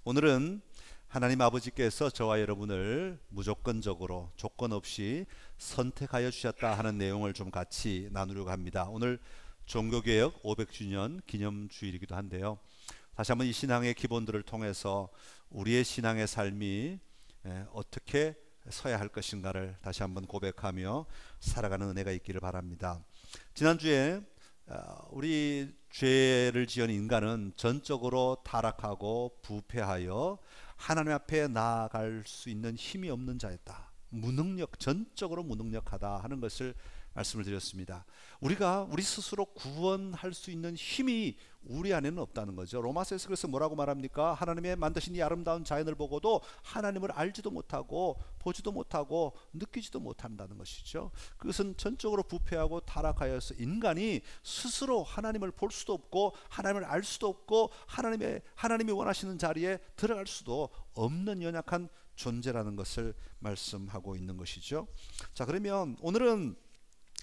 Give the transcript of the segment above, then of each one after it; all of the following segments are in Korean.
오늘은 하나님 아버지께서 저와 여러분을 무조건적으로 조건 없이 선택하여 주셨다 하는 내용을 좀 같이 나누려고 합니다. 오늘 종교개혁 500주년 기념주일이기도 한데요. 다시 한번 이 신앙의 기본들을 통해서 우리의 신앙의 삶이 어떻게 서야 할 것인가를 다시 한번 고백하며 살아가는 은혜가 있기를 바랍니다. 지난주에 우리 죄를 지은 인간은 전적으로 타락하고 부패하여 하나님 앞에 나아갈 수 있는 힘이 없는 자였다. 전적으로 무능력하다 하는 것을 말씀을 드렸습니다. 우리가 우리 스스로 구원할 수 있는 힘이 우리 안에는 없다는 거죠. 로마서에서 그래서 뭐라고 말합니까? 하나님의 만드신 이 아름다운 자연을 보고도 하나님을 알지도 못하고 보지도 못하고 느끼지도 못한다는 것이죠. 그것은 전적으로 부패하고 타락하여서 인간이 스스로 하나님을 볼 수도 없고 하나님을 알 수도 없고 하나님이 원하시는 자리에 들어갈 수도 없는 연약한 존재라는 것을 말씀하고 있는 것이죠. 자, 그러면 오늘은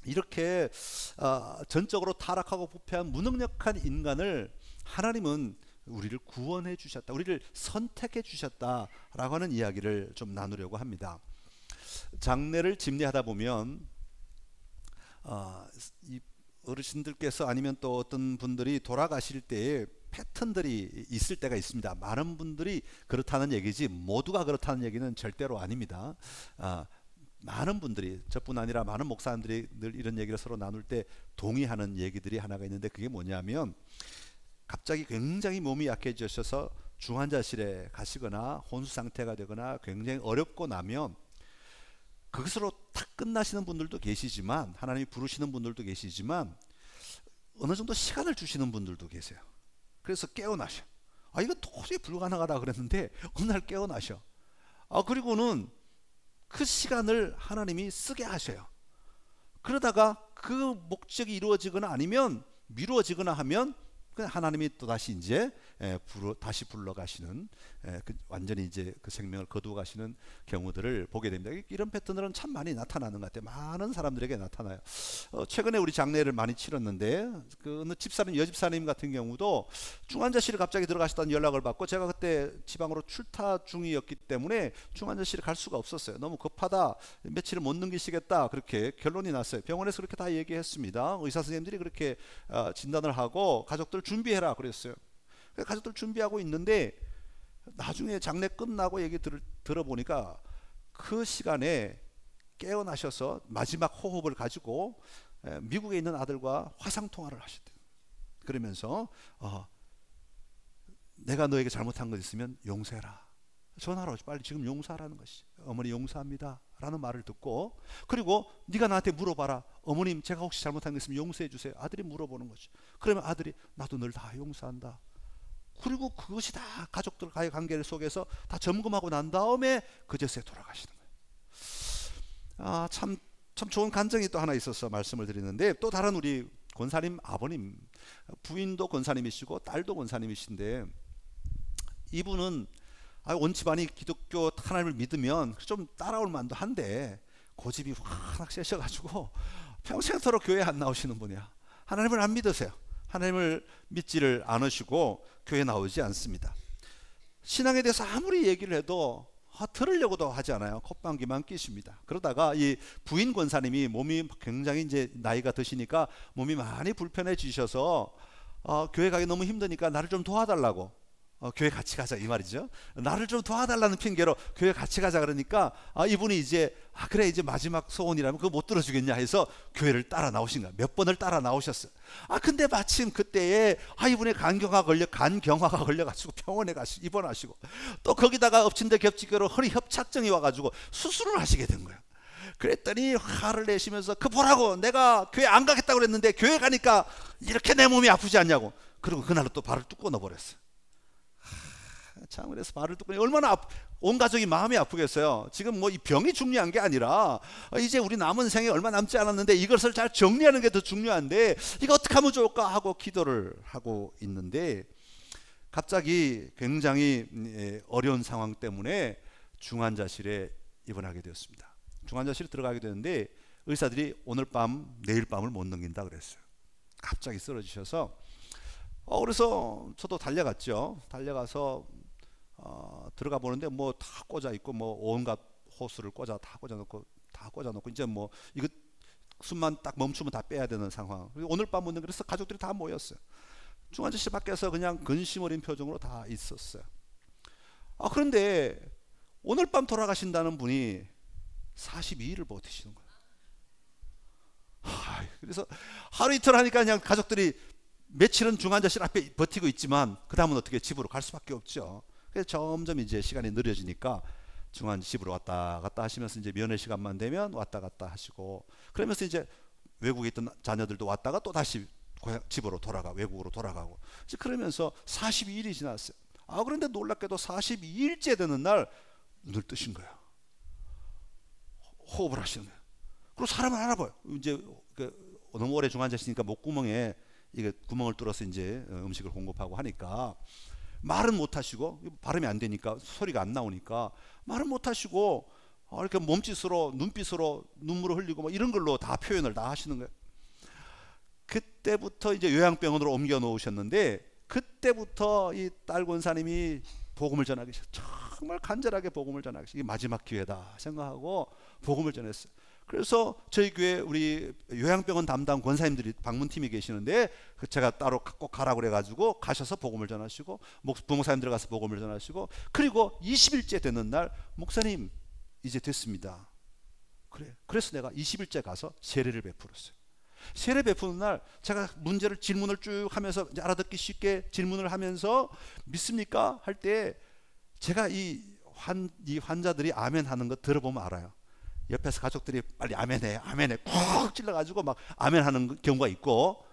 이렇게 전적으로 타락하고 부패한 무능력한 인간을 하나님은 우리를 구원해 주셨다, 우리를 선택해 주셨다라고 하는 이야기를 좀 나누려고 합니다. 장례를 집례하다 보면 이 어르신들께서 아니면 또 어떤 분들이 돌아가실 때에 패턴들이 있을 때가 있습니다. 많은 분들이 그렇다는 얘기지 모두가 그렇다는 얘기는 절대로 아닙니다. 많은 분들이, 저뿐 아니라 많은 목사님들이 늘 이런 얘기를 서로 나눌 때 동의하는 얘기들이 하나가 있는데, 그게 뭐냐면 갑자기 굉장히 몸이 약해지셔서 중환자실에 가시거나 혼수 상태가 되거나 굉장히 어렵고 나면 그것으로 딱 끝나시는 분들도 계시지만, 하나님이 부르시는 분들도 계시지만 어느 정도 시간을 주시는 분들도 계세요. 그래서 깨어나셔. 이거 도저히 불가능하다 그랬는데 어느 날 깨어나셔. 그리고는 그 시간을 하나님이 쓰게 하셔요. 그러다가 그 목적이 이루어지거나 아니면 미루어지거나 하면 하나님이 또 다시 이제 다시 불러가시는, 완전히 이제 그 생명을 거두어 가시는 경우들을 보게 됩니다. 이런 패턴들은 참 많이 나타나는 것 같아요. 많은 사람들에게 나타나요. 최근에 우리 장례를 많이 치렀는데 그 어느 집사님, 여집사님 같은 경우도 중환자실에 갑자기 들어가셨다는 연락을 받고, 제가 그때 지방으로 출타 중이었기 때문에 중환자실에 갈 수가 없었어요. 너무 급하다, 며칠을 못 넘기시겠다, 그렇게 결론이 났어요. 병원에서 그렇게 다 얘기했습니다. 의사 선생님들이 그렇게 진단을 하고 가족들 준비해라 그랬어요. 가족들 준비하고 있는데 나중에 장례 끝나고 얘기 들어보니까 그 시간에 깨어나셔서 마지막 호흡을 가지고 미국에 있는 아들과 화상통화를 하셨대요. 그러면서 내가 너에게 잘못한 것 있으면 용서해라, 전화로 빨리 지금 용서하라는 것이, 어머니 용서합니다 라는 말을 듣고, 그리고 네가 나한테 물어봐라, 어머님 제가 혹시 잘못한 것 있으면 용서해 주세요. 아들이 물어보는 거죠. 그러면 아들이 나도 늘 다 용서한다. 그리고 그것이 다 가족들과의 관계 속에서 다 점검하고 난 다음에 그제서야 돌아가시는 거예요. 참 좋은 간증이 또 하나 있어서 말씀을 드리는데, 또 다른 우리 권사님 아버님, 부인도 권사님이시고 딸도 권사님이신데, 이분은 온 집안이 기독교 하나님을 믿으면 좀 따라올 만도 한데 고집이 확 세셔가지고 평생토록 교회 안 나오시는 분이야. 하나님을 안 믿으세요. 하나님을 믿지를 않으시고 교회 나오지 않습니다. 신앙에 대해서 아무리 얘기를 해도 들으려고도 하지 않아요. 콧방귀만 끼십니다. 그러다가 이 부인 권사님이 몸이 굉장히 이제 나이가 드시니까 몸이 많이 불편해지셔서 교회 가기 너무 힘드니까 나를 좀 도와달라고, 교회 같이 가자 이 말이죠. 나를 좀 도와달라는 핑계로 교회 같이 가자 그러니까 이분이 이제 그래 이제 마지막 소원이라면 그거 못 들어주겠냐 해서 교회를 따라 나오신 거야. 몇 번을 따라 나오셨어요. 근데 마침 그때에 이분의 간경화가 걸려가지고 병원에 입원하시고, 또 거기다가 엎친 데 겹치기로 허리 협착증이 와가지고 수술을 하시게 된 거예요. 그랬더니 화를 내시면서 그 보라고, 내가 교회 안 가겠다고 그랬는데 교회 가니까 이렇게 내 몸이 아프지 않냐고. 그리고 그날로 또 발을 뚝 끊어버렸어요. 참, 그래서 발을 뚝 끊어 얼마나 온 가족이 마음이 아프겠어요. 지금 뭐 이 병이 중요한 게 아니라 이제 우리 남은 생에 얼마 남지 않았는데 이것을 잘 정리하는 게 더 중요한데 이거 어떻게 하면 좋을까 하고 기도를 하고 있는데, 갑자기 굉장히 어려운 상황 때문에 중환자실에 입원하게 되었습니다. 중환자실에 들어가게 되는데 의사들이 오늘 밤 내일 밤을 못 넘긴다 그랬어요. 갑자기 쓰러지셔서 그래서 저도 달려갔죠. 달려가서 들어가 보는데 뭐 다 꽂아 있고 뭐 온갖 호스를 다 꽂아 놓고 이제 뭐 이거 숨만 딱 멈추면 다 빼야 되는 상황. 오늘 밤 오는 그래서 가족들이 다 모였어요. 중환자실 밖에서 그냥 근심 어린 표정으로 다 있었어요. 그런데 오늘 밤 돌아가신다는 분이 42일을 버티시는 거예요. 그래서 하루 이틀 하니까 그냥 가족들이 며칠은 중환자실 앞에 버티고 있지만 그 다음은 어떻게 집으로 갈 수밖에 없죠. 그래서 점점 이제 시간이 느려지니까 집으로 왔다 갔다 하시면서 이제 면회 시간만 되면 왔다 갔다 하시고, 그러면서 이제 외국에 있던 자녀들도 왔다가 또 다시 집으로 외국으로 돌아가고, 이제 그러면서 42일이 지났어요. 그런데 놀랍게도 42일째 되는 날 눈을 뜨신 거예요. 호흡을 하시는 거예요. 그리고 사람을 알아봐요. 이제 너무 오래 중환자시니까 목구멍에 이게 구멍을 뚫어서 이제 음식을 공급하고 하니까 말은 못 하시고, 발음이 안 되니까 소리가 안 나오니까 말은 못 하시고 이렇게 몸짓으로 눈빛으로 눈물을 흘리고 뭐 이런 걸로 다 표현을 다 하시는 거예요. 그때부터 이제 요양병원으로 옮겨 놓으셨는데, 그때부터 이 딸 권사님이 복음을 전하기 시작했어요. 정말 간절하게 복음을 전하기 시작했어요. 이게 마지막 기회다 생각하고 복음을 전했어요. 그래서 저희 교회 우리 요양병원 담당 권사님들이 방문팀이 계시는데, 제가 따로 꼭 가라고 그래가지고 가셔서 복음을 전하시고, 부목사님 들어가서 복음을 전하시고, 그리고 20일째 되는 날 목사님 이제 됐습니다. 그래서 내가 20일째 가서 세례를 베풀었어요. 세례 베푸는 날 제가 질문을 쭉 하면서 이제 알아듣기 쉽게 질문을 하면서 믿습니까? 할 때 제가 이 환자들이 아멘 하는 거 들어보면 알아요. 옆에서 가족들이 빨리 아멘해 꾹 찔러가지고 막 아멘 하는 경우가 있고,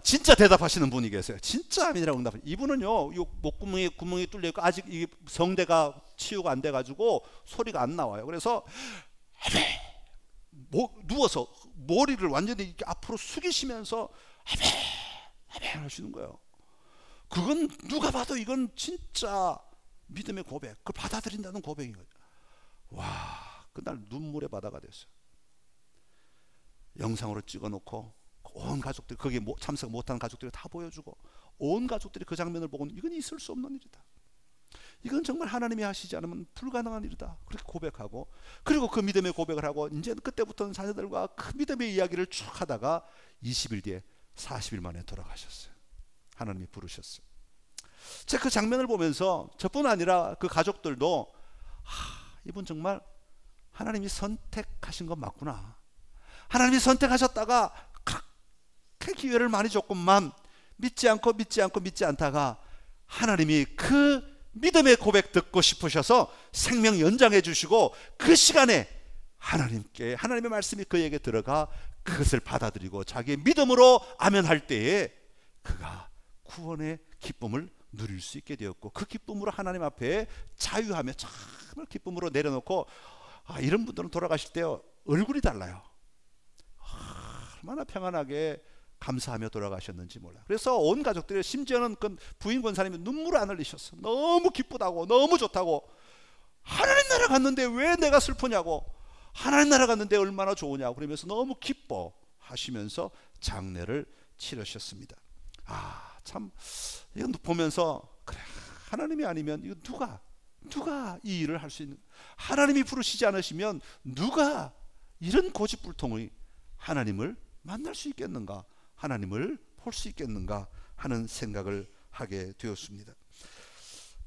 진짜 대답하시는 분이 계세요. 진짜 아멘이라고 응답하시는 이분은요, 이 목구멍에 구멍이 뚫려 있고 아직 이 성대가 치유가 안 돼가지고 소리가 안 나와요. 그래서 누워서 머리를 완전히 이렇게 앞으로 숙이시면서 아멘 하시는 거예요. 그건 누가 봐도 이건 진짜 믿음의 고백, 그걸 받아들인다는 고백인 거죠. 와, 그날 눈물의 바다가 됐어요. 영상으로 찍어놓고 온 가족들이, 거기에 참석 못한 가족들이 다 보여주고, 온 가족들이 그 장면을 보고 이건 있을 수 없는 일이다, 이건 정말 하나님이 하시지 않으면 불가능한 일이다, 그렇게 고백하고, 그리고 그 믿음의 고백을 하고 이제 그때부터는 자녀들과 그 믿음의 이야기를 쭉 하다가 20일 뒤에 40일 만에 돌아가셨어요. 하나님이 부르셨어요. 제가 그 장면을 보면서 저뿐 아니라 그 가족들도 이분 정말 하나님이 선택하신 건 맞구나, 하나님이 선택하셨다가 그렇게 기회를 많이 줬건만 믿지 않다가 하나님이 그 믿음의 고백 듣고 싶으셔서 생명 연장해 주시고, 그 시간에 하나님의 말씀이 그에게 들어가 그것을 받아들이고 자기의 믿음으로 아멘할 때에 그가 구원의 기쁨을 누릴 수 있게 되었고, 그 기쁨으로 하나님 앞에 자유하며 정말 기쁨으로 내려놓고, 이런 분들은 돌아가실 때 얼굴이 달라요. 얼마나 평안하게 감사하며 돌아가셨는지 몰라요. 그래서 온 가족들이, 심지어는 그 부인 권사님이 눈물을 안 흘리셨어. 너무 기쁘다고, 너무 좋다고, 하나님 나라 갔는데 왜 내가 슬프냐고, 하나님 나라 갔는데 얼마나 좋으냐고 그러면서 너무 기뻐하시면서 장례를 치르셨습니다. 참 이건 보면서 그래, 하나님이 아니면 이거 누가 이 일을 할 수 있는, 하나님이 부르시지 않으시면 누가 이런 고집불통의 하나님을 만날 수 있겠는가, 하나님을 볼 수 있겠는가 하는 생각을 하게 되었습니다.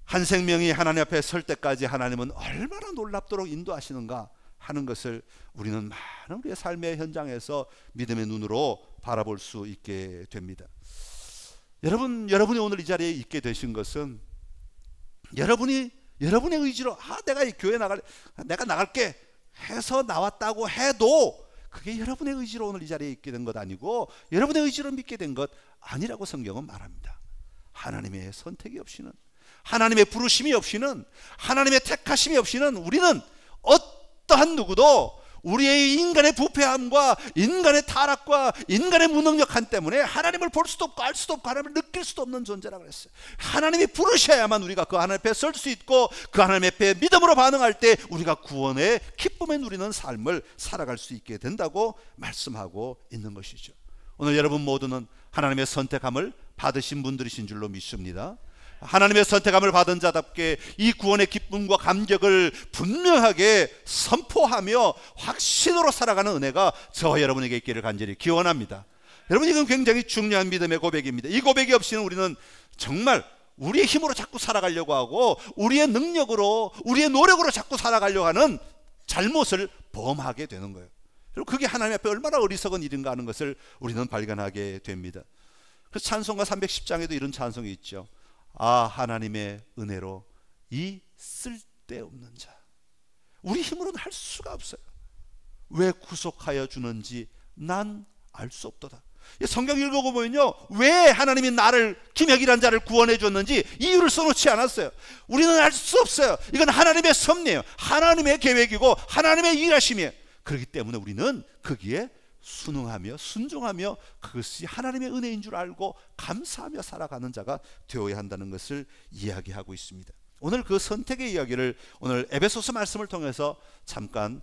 한 생명이 하나님 앞에 설 때까지 하나님은 얼마나 놀랍도록 인도하시는가 하는 것을 우리는 많은 우리의 삶의 현장에서 믿음의 눈으로 바라볼 수 있게 됩니다. 여러분이 오늘 이 자리에 있게 되신 것은 여러분의 의지로 내가 이 교회 내가 나갈게 해서 나왔다고 해도 그게 여러분의 의지로 오늘 이 자리에 있게 된 것 아니고, 여러분의 의지로 믿게 된 것 아니라고 성경은 말합니다. 하나님의 선택이 없이는, 하나님의 부르심이 없이는, 하나님의 택하심이 없이는 우리는 어떠한 누구도 우리의 인간의 부패함과 인간의 타락과 인간의 무능력함 때문에 하나님을 볼 수도 없고 알 수도 없고 하나님을 느낄 수도 없는 존재라고 그랬어요. 하나님이 부르셔야만 우리가 그 하나님 앞에 설 수 있고, 그 하나님 앞에 믿음으로 반응할 때 우리가 구원의 기쁨에 누리는 삶을 살아갈 수 있게 된다고 말씀하고 있는 것이죠. 오늘 여러분 모두는 하나님의 선택함을 받으신 분들이신 줄로 믿습니다. 하나님의 선택함을 받은 자답게 이 구원의 기쁨과 감격을 분명하게 선포하며 확신으로 살아가는 은혜가 저와 여러분에게 있기를 간절히 기원합니다. 여러분, 이건 굉장히 중요한 믿음의 고백입니다. 이 고백이 없이는 우리는 정말 우리의 힘으로 자꾸 살아가려고 하고 우리의 능력으로, 우리의 노력으로 자꾸 살아가려고 하는 잘못을 범하게 되는 거예요. 그리고 그게 하나님 앞에 얼마나 어리석은 일인가 하는 것을 우리는 발견하게 됩니다. 그래서 찬송가 310장에도 이런 찬송이 있죠. 아, 하나님의 은혜로 이 쓸데없는 자. 우리 힘으로는 할 수가 없어요. 왜 구속하여 주는지 난 알 수 없도다. 성경 읽어보면요, 왜 하나님이 나를, 김혁이라는 자를 구원해 줬는지 이유를 써놓지 않았어요. 우리는 알 수 없어요. 이건 하나님의 섭리예요. 하나님의 계획이고 하나님의 일하심이에요. 그렇기 때문에 우리는 거기에 순응하며 순종하며 그것이 하나님의 은혜인 줄 알고 감사하며 살아가는 자가 되어야 한다는 것을 이야기하고 있습니다. 오늘 그 선택의 이야기를 오늘 에베소서 말씀을 통해서 잠깐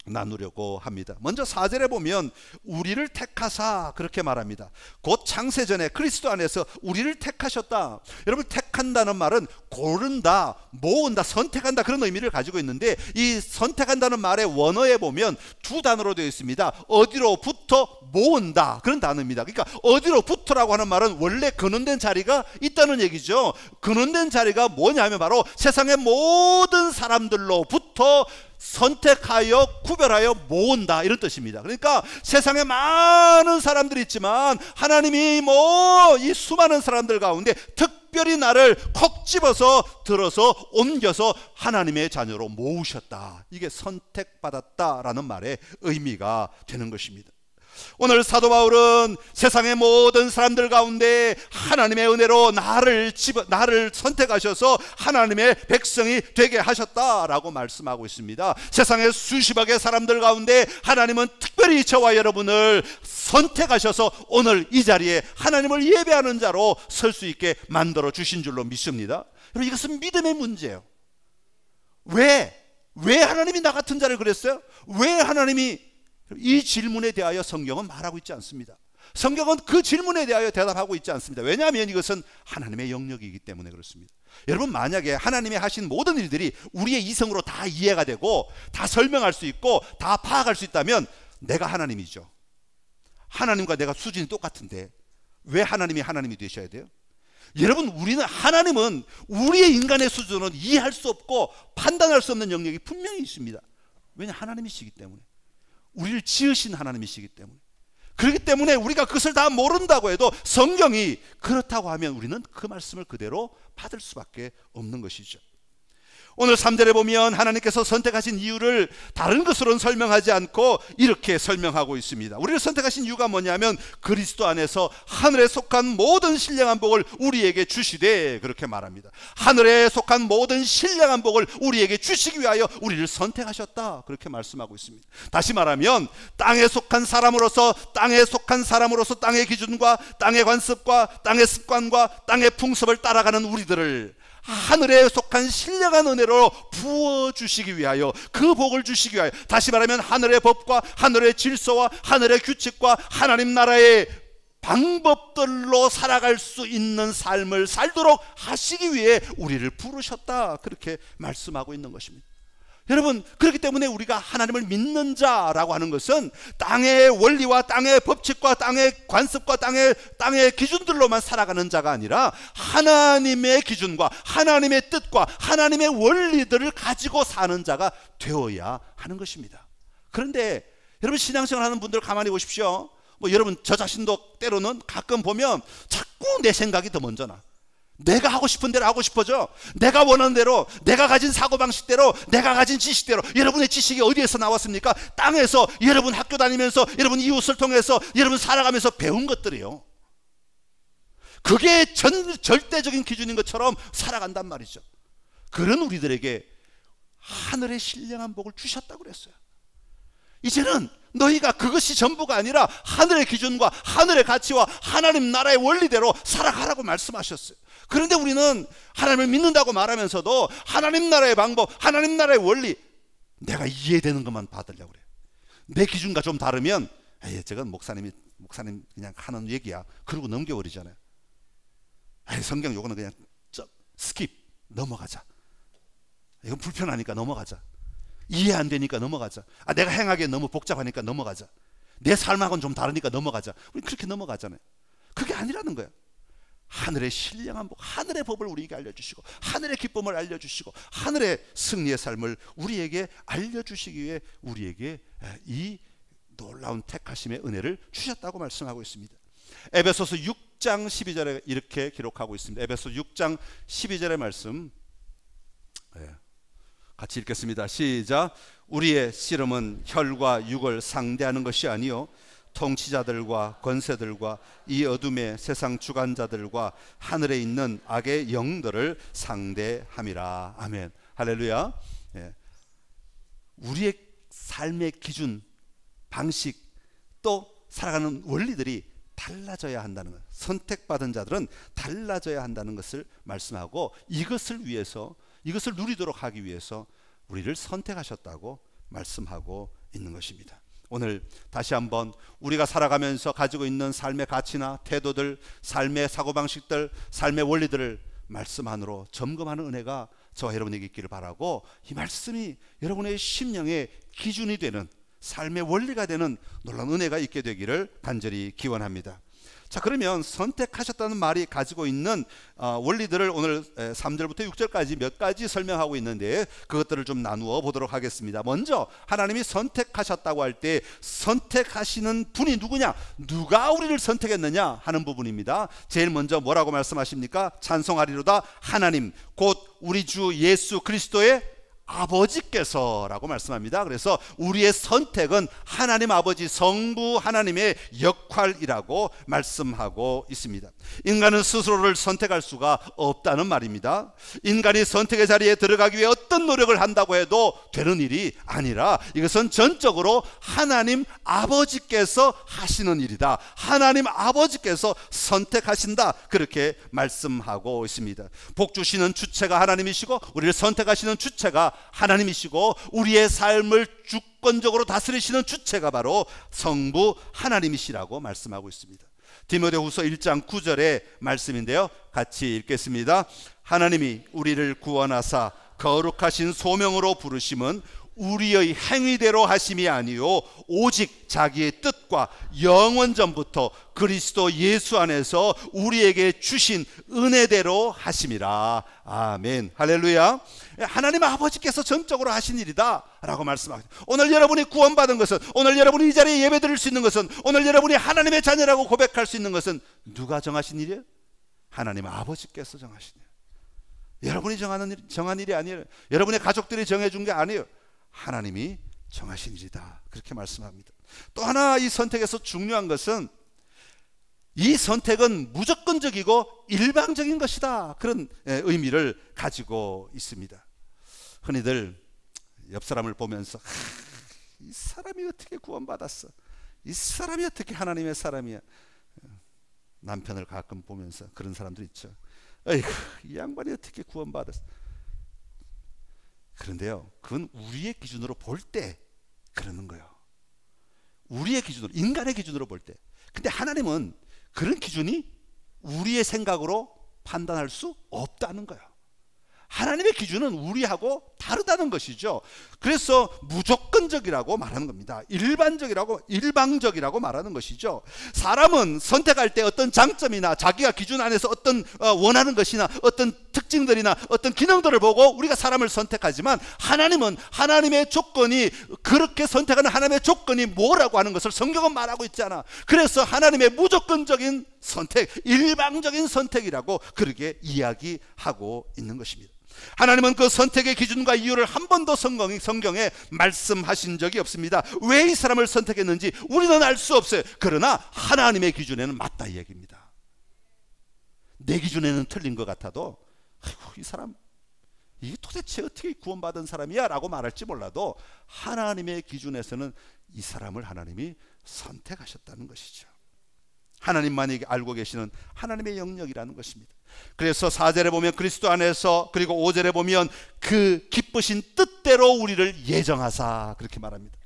나누려고 합니다. 먼저 4절에 보면 우리를 택하사 그렇게 말합니다. 곧 창세전에 그리스도 안에서 우리를 택하셨다. 여러분, 택한다는 말은 고른다, 모은다, 선택한다, 그런 의미를 가지고 있는데, 이 선택한다는 말의 원어에 보면 두 단어로 되어 있습니다. 어디로부터 모은다, 그런 단어입니다. 그러니까 어디로부터라고 하는 말은 원래 근원된 자리가 있다는 얘기죠. 근원된 자리가 뭐냐면 바로 세상의 모든 사람들로부터 선택하여 구별하여 모은다, 이런 뜻입니다. 그러니까 세상에 많은 사람들이 있지만 하나님이 이 수많은 사람들 가운데 특별히 나를 콕 집어서 들어서 옮겨서 하나님의 자녀로 모으셨다. 이게 선택받았다라는 말의 의미가 되는 것입니다. 오늘 사도 바울은 세상의 모든 사람들 가운데 하나님의 은혜로 나를 선택하셔서 하나님의 백성이 되게 하셨다라고 말씀하고 있습니다. 세상의 수십억의 사람들 가운데 하나님은 특별히 저와 여러분을 선택하셔서 오늘 이 자리에 하나님을 예배하는 자로 설 수 있게 만들어 주신 줄로 믿습니다. 여러분, 이것은 믿음의 문제예요. 왜 하나님이 나 같은 자를 그랬어요? 왜 하나님이, 이 질문에 대하여 성경은 말하고 있지 않습니다. 성경은 그 질문에 대하여 대답하고 있지 않습니다. 왜냐하면 이것은 하나님의 영역이기 때문에 그렇습니다. 여러분, 만약에 하나님이 하신 모든 일들이 우리의 이성으로 다 이해가 되고 다 설명할 수 있고 다 파악할 수 있다면 내가 하나님이죠. 하나님과 내가 수준이 똑같은데 왜 하나님이 되셔야 돼요? 여러분, 하나님은 우리의 인간의 수준은 이해할 수 없고 판단할 수 없는 영역이 분명히 있습니다. 왜냐, 하나님이시기 때문에. 우리를 지으신 하나님이시기 때문에. 그렇기 때문에 우리가 그것을 다 모른다고 해도 성경이 그렇다고 하면 우리는 그 말씀을 그대로 받을 수밖에 없는 것이죠. 오늘 3절에 보면 하나님께서 선택하신 이유를 다른 것으로는 설명하지 않고 이렇게 설명하고 있습니다. 우리를 선택하신 이유가 뭐냐면 그리스도 안에서 하늘에 속한 모든 신령한 복을 우리에게 주시되, 그렇게 말합니다. 하늘에 속한 모든 신령한 복을 우리에게 주시기 위하여 우리를 선택하셨다, 그렇게 말씀하고 있습니다. 다시 말하면 땅에 속한 사람으로서 땅의 기준과 땅의 관습과 땅의 습관과 땅의 풍습을 따라가는 우리들을 하늘에 속한 신령한 은혜로 부어주시기 위하여, 그 복을 주시기 위하여, 다시 말하면 하늘의 법과 하늘의 질서와 하늘의 규칙과 하나님 나라의 방법들로 살아갈 수 있는 삶을 살도록 하시기 위해 우리를 부르셨다, 그렇게 말씀하고 있는 것입니다. 여러분, 그렇기 때문에 우리가 하나님을 믿는 자라고 하는 것은 땅의 원리와 땅의 법칙과 땅의 관습과 땅의 기준들로만 살아가는 자가 아니라 하나님의 기준과 하나님의 뜻과 하나님의 원리들을 가지고 사는 자가 되어야 하는 것입니다. 그런데 여러분, 신앙생활 하는 분들 가만히 보십시오. 여러분, 저 자신도 때로는 가끔 보면 자꾸 내 생각이 더 먼저 나. 내가 하고 싶은 대로 하고 싶어져. 내가 원하는 대로, 내가 가진 사고방식대로, 내가 가진 지식대로. 여러분의 지식이 어디에서 나왔습니까? 땅에서, 여러분 학교 다니면서, 여러분 이웃을 통해서, 여러분 살아가면서 배운 것들이요. 그게 절대적인 기준인 것처럼 살아간단 말이죠. 그런 우리들에게 하늘의 신령한 복을 주셨다고 그랬어요. 이제는 너희가 그것이 전부가 아니라 하늘의 기준과 하늘의 가치와 하나님 나라의 원리대로 살아가라고 말씀하셨어요. 그런데 우리는 하나님을 믿는다고 말하면서도 하나님 나라의 방법, 하나님 나라의 원리, 내가 이해되는 것만 받으려고 그래요. 내 기준과 좀 다르면 저건 목사님 그냥 하는 얘기야, 그러고 넘겨버리잖아요. 성경 요거는 그냥 스킵, 넘어가자. 이건 불편하니까 넘어가자. 이해 안 되니까 넘어가자. 내가 행하기에 너무 복잡하니까 넘어가자. 내 삶하고는 좀 다르니까 넘어가자. 우리 그렇게 넘어가잖아요. 그게 아니라는 거예요. 하늘의 신령한 복, 하늘의 법을 우리에게 알려주시고, 하늘의 기쁨을 알려주시고, 하늘의 승리의 삶을 우리에게 알려주시기 위해 우리에게 이 놀라운 택하심의 은혜를 주셨다고 말씀하고 있습니다. 에베소서 6장 12절에 이렇게 기록하고 있습니다. 에베소 6장 12절의 말씀 같이 읽겠습니다. 시작. 우리의 씨름은 혈과 육을 상대하는 것이 아니요 통치자들과 권세들과 이 어둠의 세상 주관자들과 하늘에 있는 악의 영들을 상대함이라. 아멘. 할렐루야. 우리의 삶의 기준, 방식, 또 살아가는 원리들이 달라져야 한다는 것, 선택받은 자들은 달라져야 한다는 것을 말씀하고, 이것을 위해서, 이것을 누리도록 하기 위해서 우리를 선택하셨다고 말씀하고 있는 것입니다. 오늘 다시 한번 우리가 살아가면서 가지고 있는 삶의 가치나 태도들, 삶의 사고방식들, 삶의 원리들을 말씀 안으로 점검하는 은혜가 저와 여러분에게 있기를 바라고, 이 말씀이 여러분의 심령의 기준이 되는, 삶의 원리가 되는 놀라운 은혜가 있게 되기를 간절히 기원합니다. 자, 그러면 선택하셨다는 말이 가지고 있는 원리들을 오늘 3절부터 6절까지 몇 가지 설명하고 있는데, 그것들을 좀 나누어 보도록 하겠습니다. 먼저 하나님이 선택하셨다고 할 때 선택하시는 분이 누구냐, 누가 우리를 선택했느냐 하는 부분입니다. 제일 먼저 뭐라고 말씀하십니까? 찬송하리로다 하나님 곧 우리 주 예수 그리스도의 아버지께서라고 말씀합니다. 그래서 우리의 선택은 하나님 아버지 성부 하나님의 역할이라고 말씀하고 있습니다. 인간은 스스로를 선택할 수가 없다는 말입니다. 인간이 선택의 자리에 들어가기 위해 어떤 노력을 한다고 해도 되는 일이 아니라, 이것은 전적으로 하나님 아버지께서 하시는 일이다. 하나님 아버지께서 선택하신다, 그렇게 말씀하고 있습니다. 복 주시는 주체가 하나님이시고, 우리를 선택하시는 주체가 하나님이시고, 우리의 삶을 주권적으로 다스리시는 주체가 바로 성부 하나님이시라고 말씀하고 있습니다. 디모데후서 1장 9절의 말씀인데요, 같이 읽겠습니다. 하나님이 우리를 구원하사 거룩하신 소명으로 부르심은 우리의 행위대로 하심이 아니요 오직 자기의 뜻과 영원 전부터 그리스도 예수 안에서 우리에게 주신 은혜대로 하심이라. 아멘. 할렐루야. 하나님 아버지께서 전적으로 하신 일이다 라고 말씀합니다. 오늘 여러분이 구원받은 것은, 오늘 여러분이 이 자리에 예배 드릴 수 있는 것은, 오늘 여러분이 하나님의 자녀라고 고백할 수 있는 것은 누가 정하신 일이에요? 하나님 아버지께서 정하신 일. 여러분이 정한 일이 아니에요. 여러분의 가족들이 정해준 게 아니에요. 하나님이 정하신 일이다, 그렇게 말씀합니다. 또 하나 이 선택에서 중요한 것은, 이 선택은 무조건적이고 일방적인 것이다, 그런 의미를 가지고 있습니다. 흔히들 옆 사람을 보면서 이 사람이 어떻게 구원받았어, 이 사람이 어떻게 하나님의 사람이야, 남편을 가끔 보면서 그런 사람들 있죠. 어이구, 이 양반이 어떻게 구원받았어. 그런데요, 그건 우리의 기준으로 볼 때 그러는 거예요. 우리의 기준으로, 인간의 기준으로 볼 때. 근데 하나님은 그런 기준이 우리의 생각으로 판단할 수 없다는 거예요. 하나님의 기준은 우리하고 다르다는 것이죠. 그래서 무조건적이라고 말하는 겁니다. 일방적이라고 말하는 것이죠. 사람은 선택할 때 어떤 장점이나 자기가 기준 안에서 어떤 원하는 것이나 어떤 특징들이나 어떤 기능들을 보고 우리가 사람을 선택하지만, 하나님은 하나님의 조건이, 그렇게 선택하는 하나님의 조건이 뭐라고 하는 것을 성경은 말하고 있잖아. 그래서 하나님의 무조건적인 선택, 일방적인 선택이라고 그렇게 이야기하고 있는 것입니다. 하나님은 그 선택의 기준과 이유를 한 번도 성경에 말씀하신 적이 없습니다. 왜 이 사람을 선택했는지 우리는 알 수 없어요. 그러나 하나님의 기준에는 맞다 이 얘기입니다. 내 기준에는 틀린 것 같아도, 아이고, 이 사람 이게 도대체 어떻게 구원받은 사람이야 라고 말할지 몰라도, 하나님의 기준에서는 이 사람을 하나님이 선택하셨다는 것이죠. 하나님만이 알고 계시는 하나님의 영역이라는 것입니다. 그래서 4절에 보면 그리스도 안에서, 그리고 5절에 보면 그 기쁘신 뜻대로 우리를 예정하사, 그렇게 말합니다.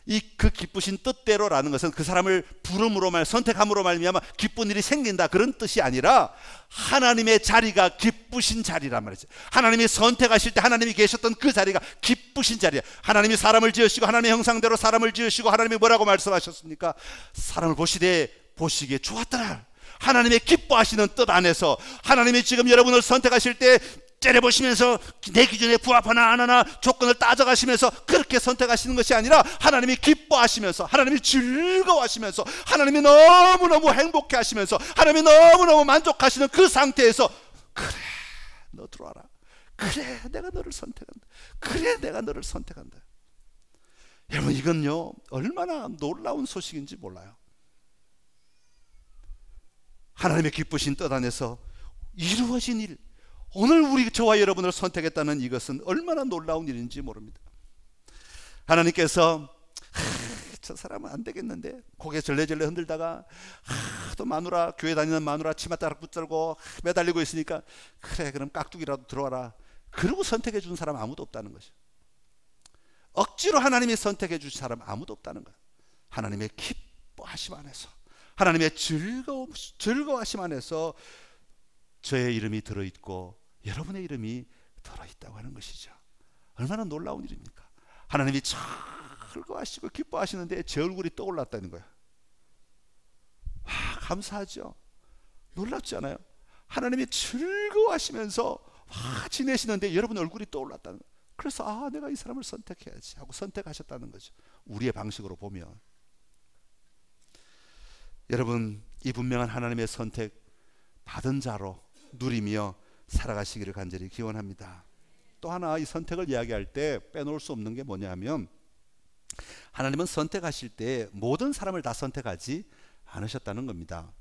이 그 기쁘신 뜻대로라는 것은 그 사람을 부름으로 선택함으로 말미암아 기쁜 일이 생긴다 그런 뜻이 아니라 하나님의 자리가 기쁘신 자리란 말이죠. 하나님이 선택하실 때 하나님이 계셨던 그 자리가 기쁘신 자리야. 하나님이 사람을 지으시고 하나님의 형상대로 사람을 지으시고 하나님이 뭐라고 말씀하셨습니까? 사람을 보시기에 좋았더라. 하나님의 기뻐하시는 뜻 안에서 하나님이 지금 여러분을 선택하실 때 째려보시면서 내 기준에 부합하나 안 하나 조건을 따져가시면서 그렇게 선택하시는 것이 아니라 하나님이 기뻐하시면서 하나님이 즐거워하시면서 하나님이 너무너무 행복해 하시면서 하나님이 너무너무 만족하시는 그 상태에서 그래 너 들어와라. 그래 내가 너를 선택한다. 그래 내가 너를 선택한다. 여러분 이건요 얼마나 놀라운 소식인지 몰라요. 하나님의 기쁘신 뜻 안에서 이루어진 일, 오늘 저와 여러분을 선택했다는 이것은 얼마나 놀라운 일인지 모릅니다. 하나님께서 저 사람은 안 되겠는데 고개 절레절레 흔들다가 또 마누라 교회 다니는 마누라 치마 따라 붙들고 매달리고 있으니까 그래 그럼 깍두기라도 들어와라 그러고 선택해 준 사람 아무도 없다는 것이죠. 억지로 하나님이 선택해 주신 사람 아무도 없다는 거예요. 하나님의 기뻐하심 안에서 하나님의 즐거워하심 안에서 저의 이름이 들어있고 여러분의 이름이 들어있다고 하는 것이죠. 얼마나 놀라운 일입니까? 하나님이 즐거워하시고 기뻐하시는데 제 얼굴이 떠올랐다는 거예요. 감사하죠. 놀랍지 않아요? 하나님이 즐거워하시면서 지내시는데 여러분 얼굴이 떠올랐다는 거예요. 그래서 내가 이 사람을 선택해야지 하고 선택하셨다는 거죠. 우리의 방식으로 보면 여러분 이 분명한 하나님의 선택 받은 자로 누리며 살아가시기를 간절히 기원합니다. 또 하나 이 선택을 이야기할 때 빼놓을 수 없는 게 뭐냐면 하나님은 선택하실 때 모든 사람을 다 선택하지 않으셨다는 겁니다.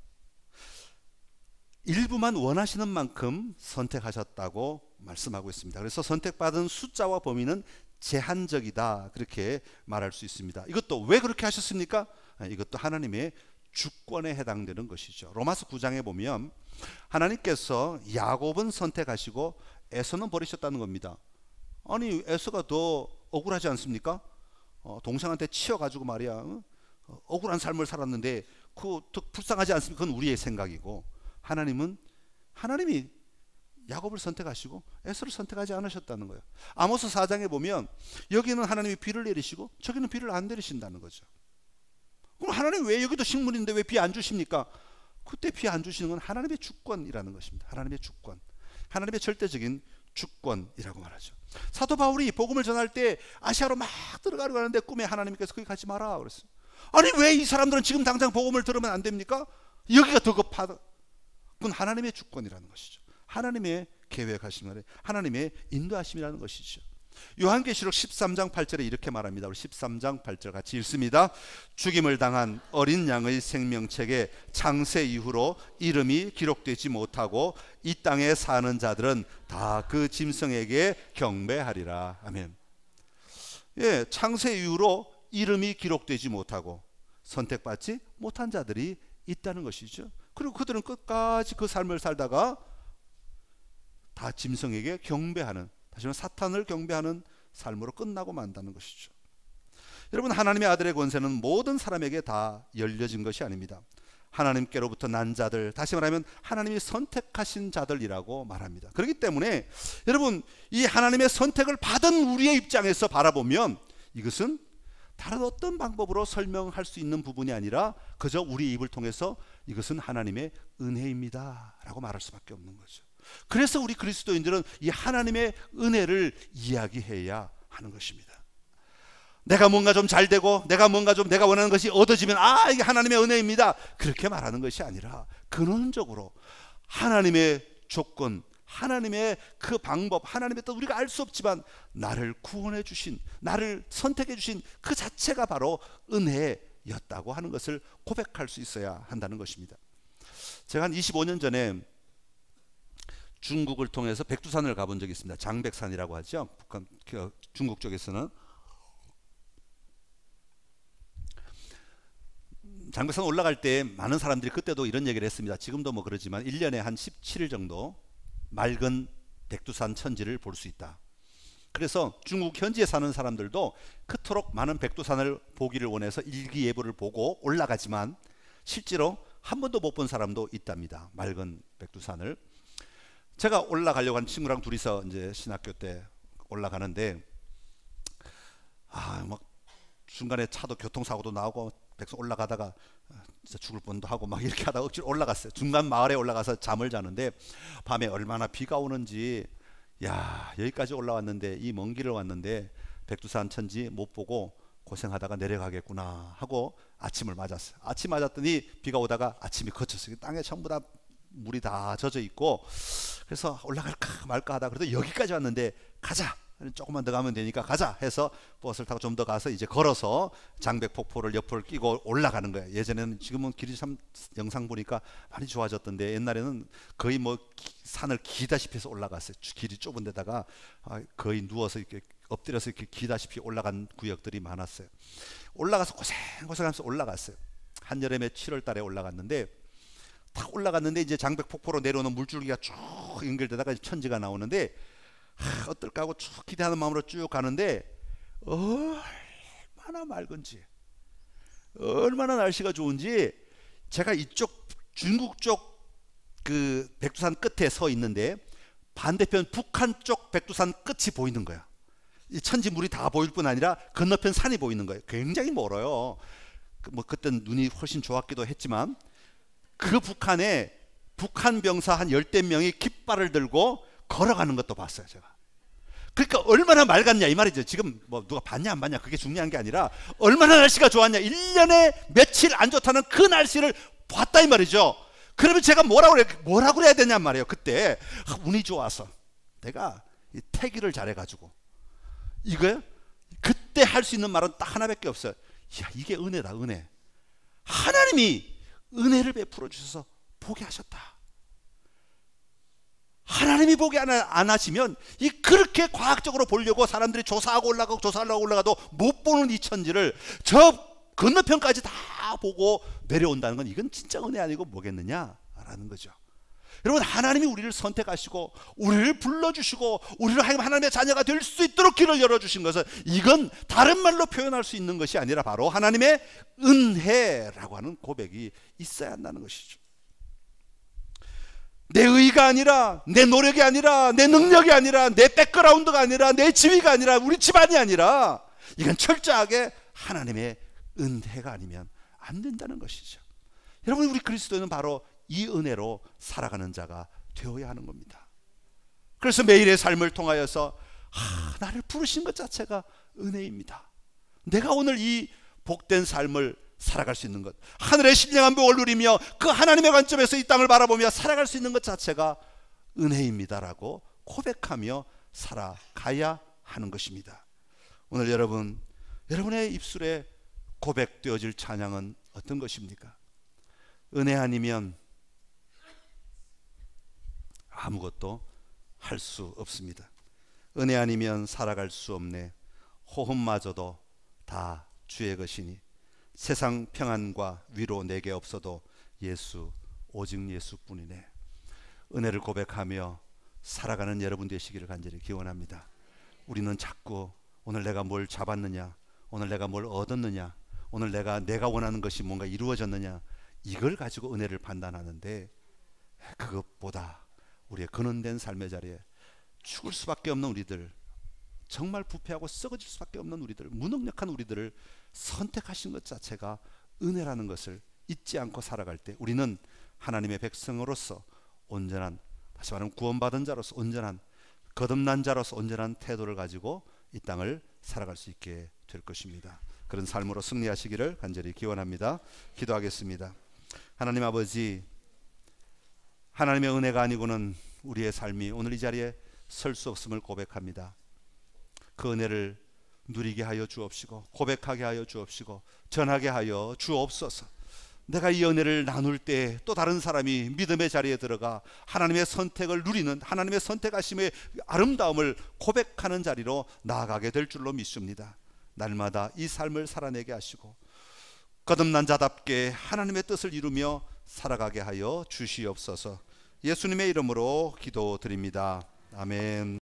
일부만 원하시는 만큼 선택하셨다고 말씀하고 있습니다. 그래서 선택받은 숫자와 범위는 제한적이다 그렇게 말할 수 있습니다. 이것도 왜 그렇게 하셨습니까? 이것도 하나님의 주권에 해당되는 것이죠. 로마서 9장에 보면 하나님께서 야곱은 선택하시고 에서는 버리셨다는 겁니다. 아니 에서가 더 억울하지 않습니까? 동생한테 치여가지고 말이야 억울한 삶을 살았는데 그거 더 불쌍하지 않습니까? 그건 우리의 생각이고 하나님이 야곱을 선택하시고 에서를 선택하지 않으셨다는 거예요. 아모스 4장에 보면 여기는 하나님이 비를 내리시고 저기는 비를 안 내리신다는 거죠. 그럼 하나님 왜 여기도 식물인데 왜 비 안 주십니까? 그때 비 안 주시는 건 하나님의 주권이라는 것입니다. 하나님의 주권, 하나님의 절대적인 주권이라고 말하죠. 사도 바울이 복음을 전할 때 아시아로 막 들어가려고 하는데 꿈에 하나님께서 거기 가지 마라 그랬어요. 아니 왜 이 사람들은 지금 당장 복음을 들으면 안 됩니까? 여기가 더 급하다. 그건 하나님의 주권이라는 것이죠. 하나님의 계획하심을 하나님의 인도하심이라는 것이죠. 요한계시록 13장 8절에 이렇게 말합니다. 우리 13장 8절 같이 읽습니다. 죽임을 당한 어린 양의 생명책에 창세 이후로 이름이 기록되지 못하고 이 땅에 사는 자들은 다 그 짐승에게 경배하리라. 아멘. 예, 창세 이후로 이름이 기록되지 못하고 선택받지 못한 자들이 있다는 것이죠. 그리고 그들은 끝까지 그 삶을 살다가 다 짐승에게 경배하는, 다시 말해 사탄을 경배하는 삶으로 끝나고 만다는 것이죠. 여러분, 하나님의 아들의 권세는 모든 사람에게 다 열려진 것이 아닙니다. 하나님께로부터 난 자들, 다시 말하면 하나님이 선택하신 자들이라고 말합니다. 그렇기 때문에 여러분, 이 하나님의 선택을 받은 우리의 입장에서 바라보면 이것은 다른 어떤 방법으로 설명할 수 있는 부분이 아니라 그저 우리 입을 통해서 이것은 하나님의 은혜입니다 라고 말할 수밖에 없는 거죠. 그래서 우리 그리스도인들은 이 하나님의 은혜를 이야기해야 하는 것입니다. 내가 뭔가 좀 잘 되고 내가 뭔가 좀 내가 원하는 것이 얻어지면 이게 하나님의 은혜입니다 그렇게 말하는 것이 아니라 근원적으로 하나님의 조건, 하나님의 그 방법, 하나님의 뜻, 우리가 알 수 없지만 나를 구원해 주신, 나를 선택해 주신 그 자체가 바로 은혜였다고 하는 것을 고백할 수 있어야 한다는 것입니다. 제가 한 25년 전에 중국을 통해서 백두산을 가본 적이 있습니다. 장백산이라고 하죠. 북한, 중국 쪽에서는. 장백산 올라갈 때 많은 사람들이 그때도 이런 얘기를 했습니다. 지금도 뭐 그러지만 1년에 한 17일 정도 맑은 백두산 천지를 볼 수 있다. 그래서 중국 현지에 사는 사람들도 그토록 많은 백두산을 보기를 원해서 일기예보를 보고 올라가지만 실제로 한 번도 못 본 사람도 있답니다. 맑은 백두산을. 제가 올라가려고 한 친구랑 둘이서 이제 신학교 때 올라가는데 막 중간에 차도 교통사고도 나오고 백성 올라가다가 진짜 죽을 뻔도 하고 막 이렇게 하다가 억지로 올라갔어요. 중간 마을에 올라가서 잠을 자는데 밤에 얼마나 비가 오는지, 야, 여기까지 올라왔는데, 이 먼 길을 왔는데 백두산 천지 못 보고 고생하다가 내려가겠구나 하고 아침을 맞았어요. 아침 맞았더니 비가 오다가 아침이 거쳤어요. 땅에 전부 다 물이 다 젖어 있고, 그래서 올라갈까 말까 하다가 그래도 여기까지 왔는데 가자, 조금만 더 가면 되니까 가자 해서 버스를 타고 좀 더 가서 이제 걸어서 장백폭포를 옆을 끼고 올라가는 거예요. 예전에는, 지금은 길이 참 영상 보니까 많이 좋아졌던데 옛날에는 거의 뭐 산을 기다시피 해서 올라갔어요. 길이 좁은 데다가 거의 누워서 이렇게 엎드려서 이렇게 기다시피 올라간 구역들이 많았어요. 올라가서 고생하면서 올라갔어요. 한여름에 7월 달에 올라갔는데, 탁 올라갔는데 이제 장백폭포로 내려오는 물줄기가 쭉 연결되다가 천지가 나오는데, 어떨까 하고 쭉 기대하는 마음으로 쭉 가는데 얼마나 맑은지, 얼마나 날씨가 좋은지, 제가 이쪽 중국 쪽 그 백두산 끝에 서 있는데 반대편 북한 쪽 백두산 끝이 보이는 거야. 이 천지 물이 다 보일 뿐 아니라 건너편 산이 보이는 거예요. 굉장히 멀어요. 뭐 그땐 눈이 훨씬 좋았기도 했지만, 그 북한에 북한 병사 한 10대 명이 깃발을 들고 걸어가는 것도 봤어요, 제가. 그러니까 얼마나 맑았냐 이 말이죠. 지금 뭐 누가 봤냐 안 봤냐 그게 중요한 게 아니라 얼마나 날씨가 좋았냐, 1년에 며칠 안 좋다는 그 날씨를 봤다 이 말이죠. 그러면 제가 뭐라고 그래야 되냐 말이에요. 그때 운이 좋아서 내가 이 태기를 잘해가지고, 이거요? 그때 할 수 있는 말은 딱 하나밖에 없어요. 야, 이게 은혜다, 은혜. 하나님이 은혜를 베풀어 주셔서 보게 하셨다. 하나님이 보게 안 하시면 이 그렇게 과학적으로 보려고 사람들이 조사하고 올라가도 못 보는 이 천지를 저 건너편까지 다 보고 내려온다는 건, 이건 진짜 은혜 아니고 뭐겠느냐라는 거죠. 여러분, 하나님이 우리를 선택하시고 우리를 불러주시고 우리를 하나님의 자녀가 될 수 있도록 길을 열어주신 것은, 이건 다른 말로 표현할 수 있는 것이 아니라 바로 하나님의 은혜라고 하는 고백이 있어야 한다는 것이죠. 내 의가 아니라, 내 노력이 아니라, 내 능력이 아니라, 내 백그라운드가 아니라, 내 지위가 아니라, 우리 집안이 아니라, 이건 철저하게 하나님의 은혜가 아니면 안 된다는 것이죠. 여러분, 우리 그리스도는 바로 이 은혜로 살아가는 자가 되어야 하는 겁니다. 그래서 매일의 삶을 통하여서 나를 부르신 것 자체가 은혜입니다. 내가 오늘 이 복된 삶을 살아갈 수 있는 것, 하늘의 신령한 복을 누리며 그 하나님의 관점에서 이 땅을 바라보며 살아갈 수 있는 것 자체가 은혜입니다라고 고백하며 살아가야 하는 것입니다. 오늘 여러분의 입술에 고백되어질 찬양은 어떤 것입니까? 은혜 아니면 아무것도 할 수 없습니다. 은혜 아니면 살아갈 수 없네. 호흡마저도 다 주의 것이니 세상 평안과 위로 내게 없어도 오직 예수뿐이네. 은혜를 고백하며 살아가는 여러분 되시기를 간절히 기원합니다. 우리는 자꾸 오늘 내가 뭘 잡았느냐, 오늘 내가 뭘 얻었느냐, 오늘 내가 원하는 것이 뭔가 이루어졌느냐, 이걸 가지고 은혜를 판단하는데, 그것보다 우리의 근원된 삶의 자리에 죽을 수밖에 없는 우리들, 정말 부패하고 썩어질 수밖에 없는 우리들, 무능력한 우리들을 선택하신 것 자체가 은혜라는 것을 잊지 않고 살아갈 때, 우리는 하나님의 백성으로서 온전한, 다시 말하면 구원받은 자로서 온전한, 거듭난 자로서 온전한 태도를 가지고 이 땅을 살아갈 수 있게 될 것입니다. 그런 삶으로 승리하시기를 간절히 기원합니다. 기도하겠습니다. 하나님 아버지, 하나님의 은혜가 아니고는 우리의 삶이 오늘 이 자리에 설 수 없음을 고백합니다. 그 은혜를 누리게 하여 주옵시고, 고백하게 하여 주옵시고, 전하게 하여 주옵소서. 내가 이 은혜를 나눌 때 또 다른 사람이 믿음의 자리에 들어가 하나님의 선택을 누리는, 하나님의 선택하심의 아름다움을 고백하는 자리로 나아가게 될 줄로 믿습니다. 날마다 이 삶을 살아내게 하시고 거듭난 자답게 하나님의 뜻을 이루며 살아가게 하여 주시옵소서. 예수님의 이름으로 기도드립니다. 아멘.